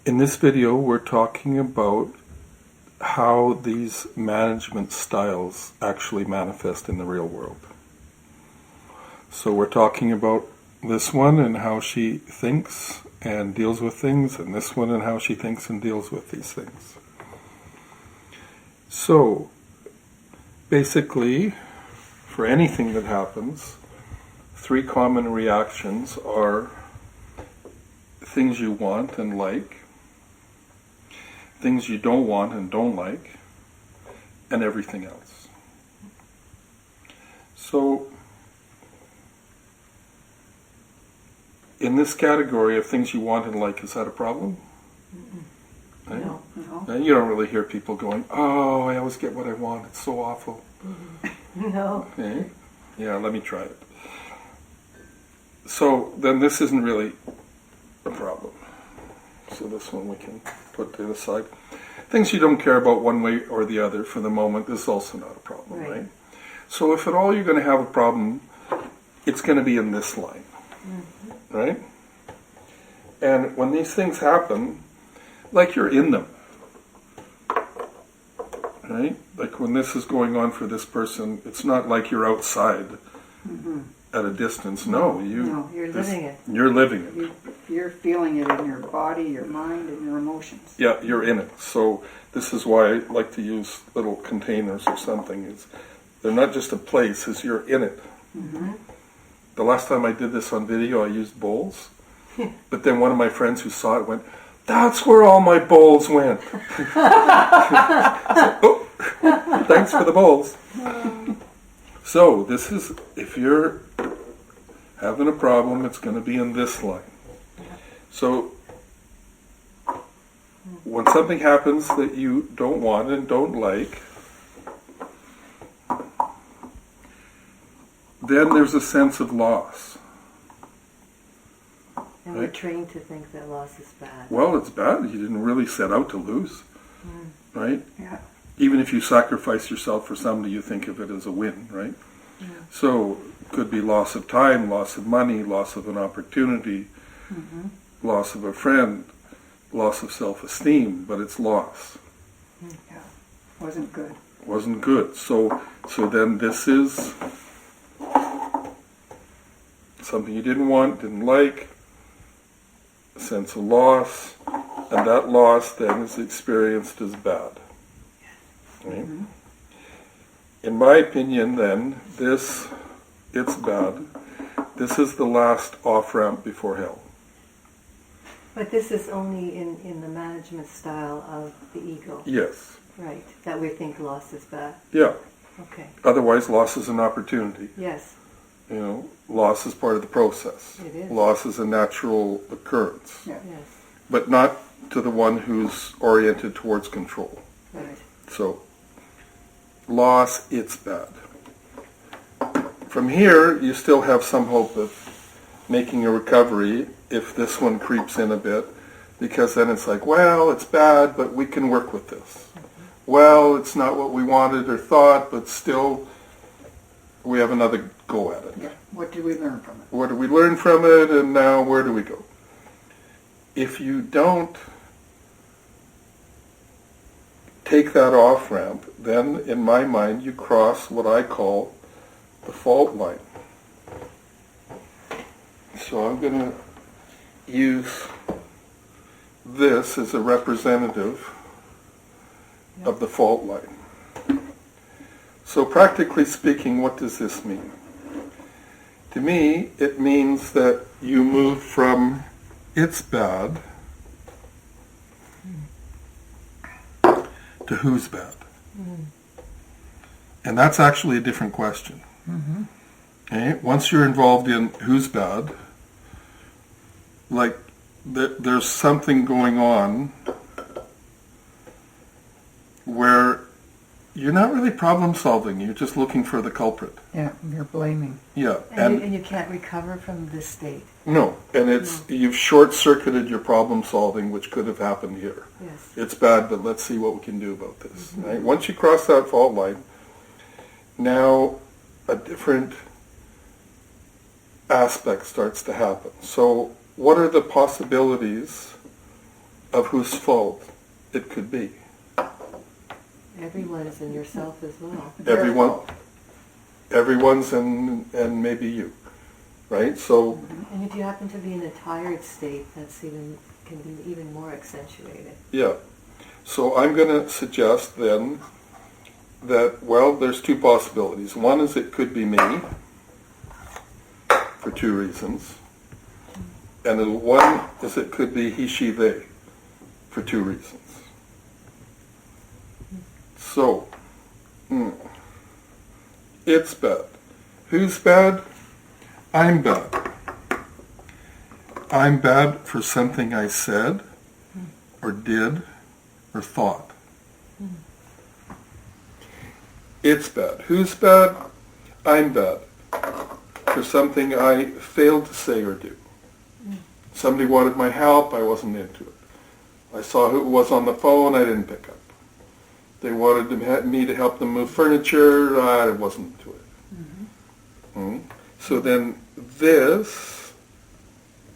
In this video, we're talking about how these management styles actually manifest in the real world. So we're talking about this one and how she thinks and deals with things, and this one and how she thinks and deals with these things. So, basically, for anything that happens, three common reactions are things you want and like, things you don't want and don't like, and everything else. So, in this category of things you want and like, is that a problem? Right? No. And you don't really hear people going, "Oh, I always get what I want, it's so awful." No. Okay? Yeah, let me try it. So then this isn't really a problem. So this one we can put to the side. Things you don't care about one way or the other for the moment is also not a problem, right? So if at all you're going to have a problem, it's going to be in this line, right? And when these things happen, like you're in them, right? Like when this is going on for this person, it's not like you're outside at a distance. No, you're living it. You're living it. You're feeling it in your body, your mind, and your emotions. Yeah, you're in it. So this is why I like to use little containers or something. They're not just a place, it's you're in it. The last time I did this on video, I used bowls. But then one of my friends who saw it went, "That's where all my bowls went." Oh, thanks for the bowls. So this is, if you're having a problem, it's going to be in this line. So when something happens that you don't want and don't like, then there's a sense of loss. And we're trained to think that loss is bad. Well, it's bad. You didn't really set out to lose, right? Yeah. Even if you sacrifice yourself for somebody, you think of it as a win, right? Yeah. So it could be loss of time, loss of money, loss of an opportunity, loss of a friend, loss of self-esteem, but it's loss. Yeah. Wasn't good. Wasn't good. So then this is something you didn't want, didn't like, a sense of loss, and that loss then is experienced as bad. Right? In my opinion then, it's bad. This is the last off-ramp before hell. But this is only in the management style of the ego. Yes. Right. That we think loss is bad. Yeah. Okay. Otherwise, loss is an opportunity. Yes. You know, loss is part of the process. It is. Loss is a natural occurrence. Yeah. Yes. But not to the one who's oriented towards control. Right. So, loss, it's bad. From here, you still have some hope of making a recovery if this one creeps in a bit, because then it's like, well, it's bad, but we can work with this. Well, it's not what we wanted or thought, but still, we have another go at it. Yeah. What did we learn from it? What did we learn from it, and now where do we go? If you don't take that off-ramp, then in my mind you cross what I call the fault line. So I'm going to use this as a representative of the fault line. So practically speaking, what does this mean? To me, it means that you move from it's bad to who's bad. And that's actually a different question. Okay? Once you're involved in who's bad, like there's something going on where you're not really problem solving, you're just looking for the culprit. Yeah, you're blaming. Yeah. And you can't recover from this state. No, and you've short-circuited your problem solving, which could have happened here. Yes. It's bad, but let's see what we can do about this. Right? Once you cross that fault line, now a different aspect starts to happen. So what are the possibilities of whose fault it could be. Everyone is in yourself as well. Everyone's and maybe you, right? So And if you happen to be in a tired state, that's can be even more accentuated. yeah. So I'm going to suggest then that, well, there's two possibilities. One is it could be me for two reasons. And then one is it could be he, she, they for two reasons. So, it's bad. Who's bad? I'm bad. I'm bad for something I said or did or thought. It's bad. Who's bad? I'm bad for something I failed to say or do. Somebody wanted my help, I wasn't into it. I saw who it was on the phone, I didn't pick up. They wanted me to help them move furniture, I wasn't into it. So then this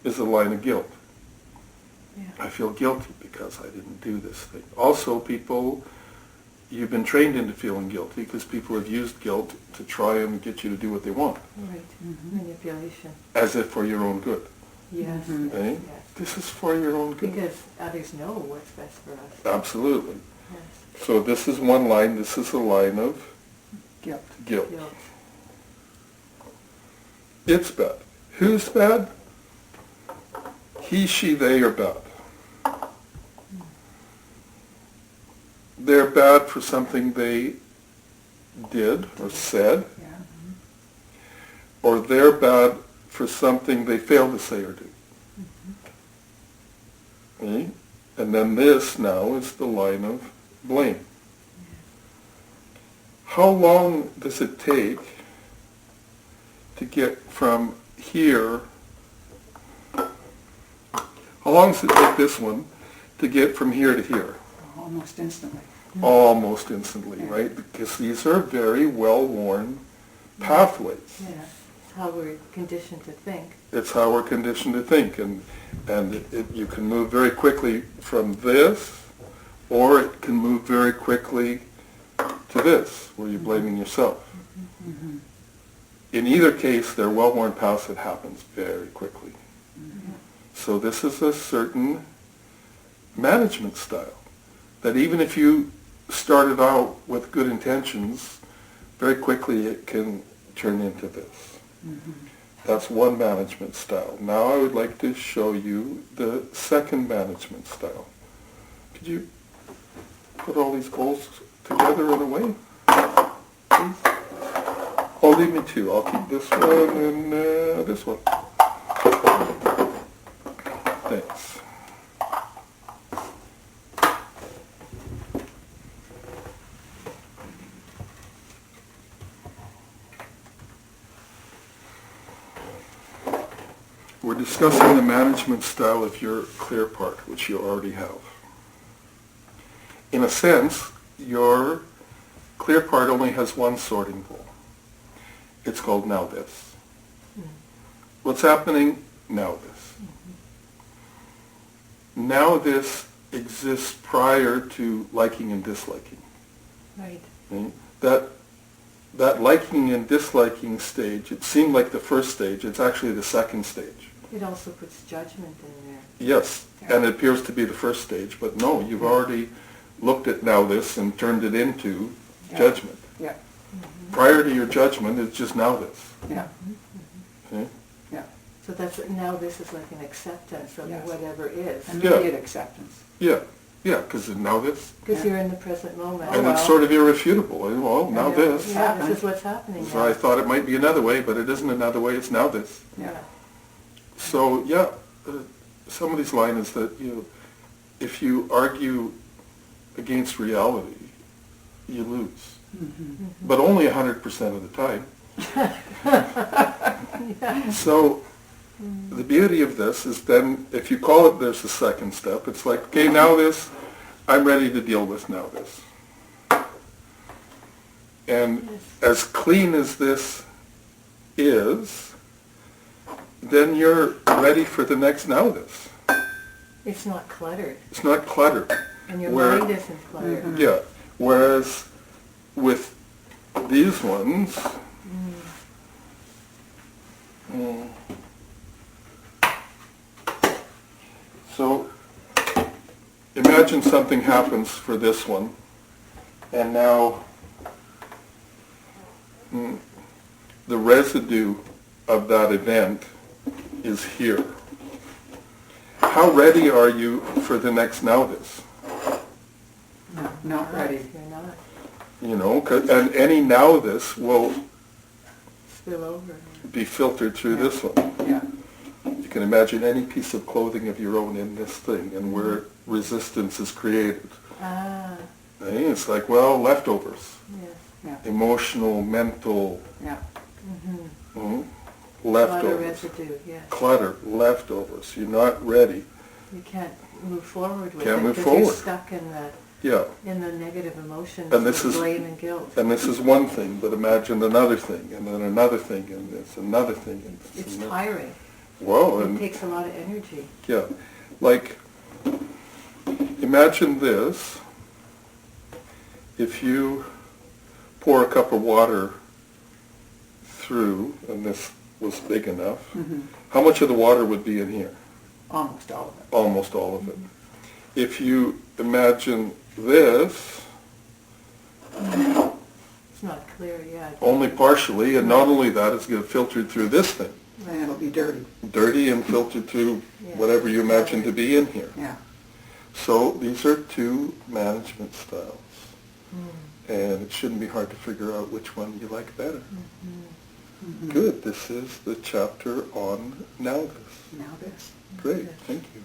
is a line of guilt. Yeah. I feel guilty because I didn't do this thing. Also, people, you've been trained into feeling guilty because people have used guilt to try and get you to do what they want, Right. Manipulation. as if for your own good. Yes. Eh? Yes. This is for your own good. Because others know what's best for us. Absolutely. Yes. So this is one line. This is a line of Guilt. guilt. Guilt. It's bad. Who's bad? He, she, they are bad. They're bad for something they did or said, Yeah. or they're bad for something they failed to say or do. Eh? And then this now is the line of blame. How long does it take to get from here? How long does it take this one to get from here to here? Almost instantly. Almost instantly, right? Because these are very well-worn pathways. Yeah. How we're conditioned to think. It's how we're conditioned to think, and you can move very quickly from this, or it can move very quickly to this, where you're blaming yourself. In either case, they're well-worn paths that happens very quickly. So this is a certain management style that even if you started out with good intentions, very quickly it can turn into this. That's one management style. Now I would like to show you the second management style. Could you put all these goals together in a way, please? Oh, leave me two. I'll keep this one and this one. Thanks. We're discussing the management style of your clear part, which you already have. In a sense, your clear part only has one sorting goal. It's called now this. What's happening? Now this. Now this exists prior to liking and disliking. Right. Okay? That liking and disliking stage, it seemed like the first stage, it's actually the second stage. It also puts judgment in there. Yes, and it appears to be the first stage, but no, you've already looked at now this and turned it into judgment. Yeah. Prior to your judgment, it's just now this. Yeah. Okay? Yeah. So that's now this is like an acceptance of Yes. whatever is. Immediate acceptance. Yeah, because now this. Because you're in the present moment. And it's sort of irrefutable. Well, now this. Yeah, this is what's happening So now. I thought it might be another way, but it isn't another way, it's now this. Yeah. So, some of these lines that, if you argue against reality, you lose. But only 100% of the time. So, the beauty of this is then, if you call it there's a second step, it's like, okay, now this, I'm ready to deal with now this. And as clean as this is, then you're ready for the next now this. It's not cluttered, It's not cluttered. and your Where- mind isn't cluttered. Yeah. Whereas with these ones, so imagine something happens for this one, and now the residue of that event is here. How ready are you for the next now this? No, not ready. You're not. You know, and any now this will Spill over. be filtered through this one. Yeah. You can imagine any piece of clothing of your own in this thing and where resistance is created. Ah, Eh, it's like, well, leftovers. yes. Yeah. Emotional, mental, Yeah. Clutter leftovers. residue, yes. Clutter, leftovers. You're not ready. You can't move forward with Can't it move because you're forward. stuck Yeah. in the negative emotions And this of is- blame and guilt. And this is one thing, but imagine another thing, and then another thing, and it's another thing. And It's another. tiring. Whoa, It and takes a lot of energy. yeah, like, imagine this. If you pour a cup of water through, and this was big enough, how much of the water would be in here? Almost all of it. Almost all of it. If you imagine this, It's not clear yet. only partially, and not only that, it's going to filter through this thing. Then it'll be dirty. Dirty and filtered through Yeah. whatever you imagine to be in here. Yeah. So these are two management styles. And it shouldn't be hard to figure out which one you like better. Good. This is the chapter on now this. Now this. Great. Thank you.